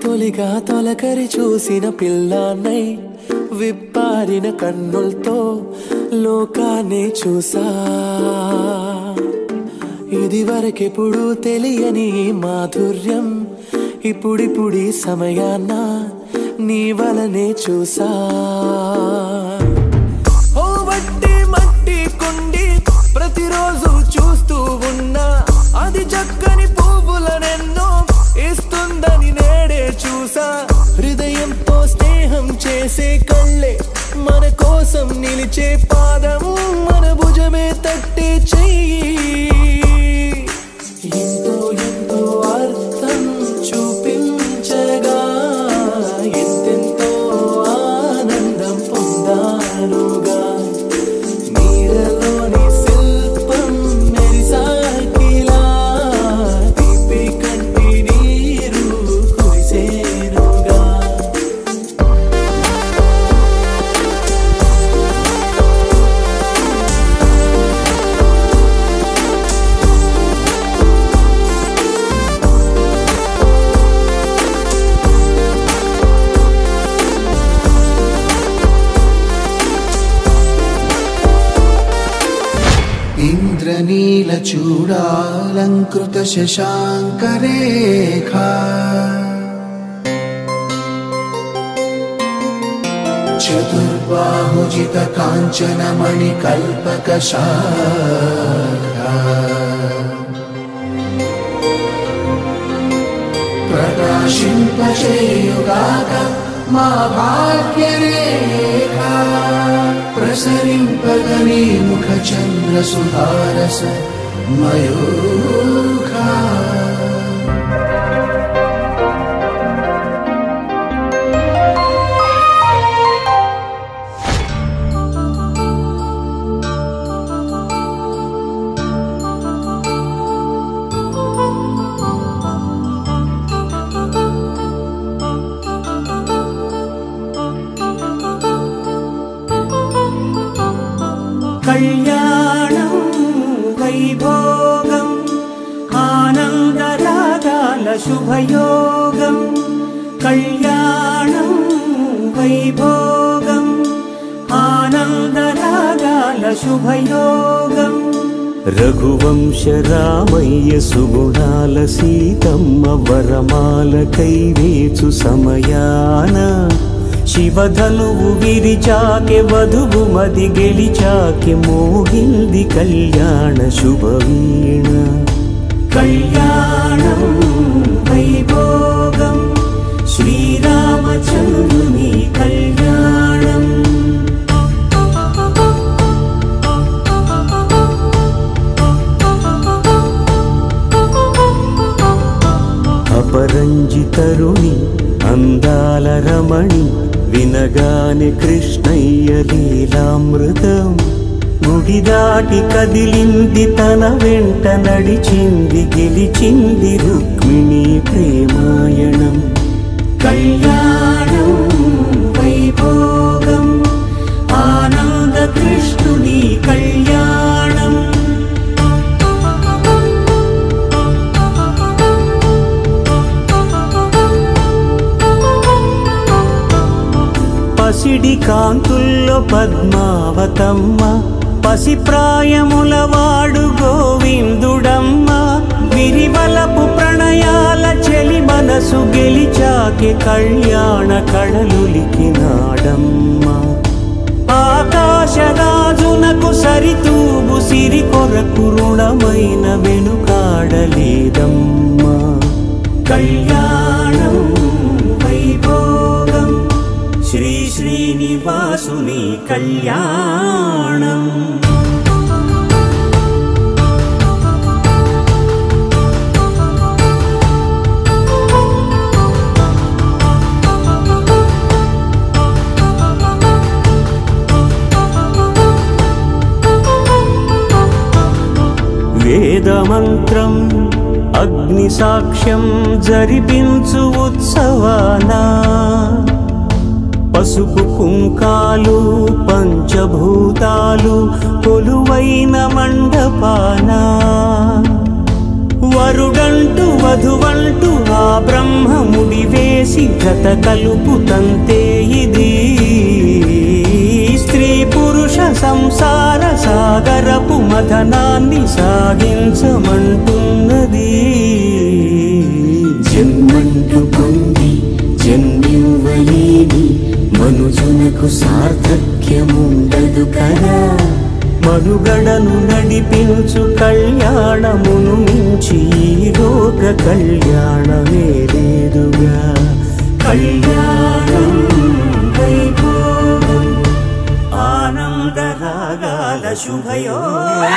తొలిగా తొలకరి చూసిన పిల్లాన్నై విప్పారిన కన్నులతో లోకాన్ని చూసా. ఇది వరకెప్పుడు తెలియని మాధుర్యం ఇప్పుడిప్పుడి సమయాన్న నీ వలనే చూసా. ఓ వట్టి మట్టి కుండి ప్రతిరోజు చూస్తూ ఉన్నా అది చక్కని పువ్వులనెన్నో ఇస్తుందని నేడే చూసా. హృదయంతో స్నేహం చేసే కళ్ళే మన కోసం నిలిచే పాదం మన భుజమే తట్టే చెయ్యి. ఎంతో ఎంతో అర్థం చూపించగా ఎంతెంతో ఆనందం పొందానుగా. నీరలోని శిల్పం మెరిసాకిలా తీపి కంటి నీరు కురిసేనుగా. ఇంద్రనీల చూడాలంకృత శశాంకరేఖా చతుర్బాహుజిత కాంచన మణికల్పక శాఖా ప్రకాశింపచేయుగాక మా భాగ్యరేఖా. ప్రసరింపగని ముఖ చంద్ర సుధారస మయూఖా. కళ్యాణం వైభోగం ఆనందరాగాల శుభయోగం. కళ్యాణం వైభోగం ఆనందరాగాల శుభయోగం. రఘువంశ రామయ్య సుగుణాల సీతమ్మ వరమాల కైవేచు సమయాన శివధనువు విరిచాకె వధువు మది గెలిచాకె మోహింది కళ్యాణ శుభవీణ. కళ్యాణం వైభోగం శ్రీరామచంద్రుని కళ్యాణం. అపరంజితరుణి అందాల రమణి వినగానే కృష్ణయ్య లీలామృతం. గుడి దాటి కదిలింది తన వెంట నడిచింది గెలిచింది రుక్మిణి ప్రేమాయణం. కళ్యాణం వైభోగం ఆనంద కృష్ణుని కళ్యాణం. పసిడి కాంతుల్లో పద్మావతమ్మ పసిప్రాయముల వాడు గోవిందుడమ్మ. విరివలపు ప్రణయాల చెలి మనసు గెలిచాకె కళ్యాణ కళలులికినాడమ్మ. ఆకాశరాజునకు సరితూబు సిరి కొరకు రుణమైన వెనుకాడలేదమ్మ. కళ్యాణం వైభోగం శ్రీ శ్రీనివాసుని కళ్యాణం. వేదమంత్రం అగ్ని సాక్ష్యం జరిపించు ఉత్సవానా. పసుపు కుంకాలు పంచభూతాలు కొలువైన మండపాన వరుడంటూ వధువంటూ ఆ బ్రహ్మ ముడివేసి జత కలుపుతంతే ఇది స్త్రీ పురుష సంసార సాగరపు మథనాన్ని సాగించమంటున్నది. జన్మంటూ పొంది జన్మివ్వలేని మనుజునకు సార్థక్యముండదు కదా. మనుగడను నడిపించు కళ్యాణమును మించి ఈ లోక కళ్యాణమే లేదుగా. కళ్యాణం వైభోగం ఆనందరాగాల శుభయోగం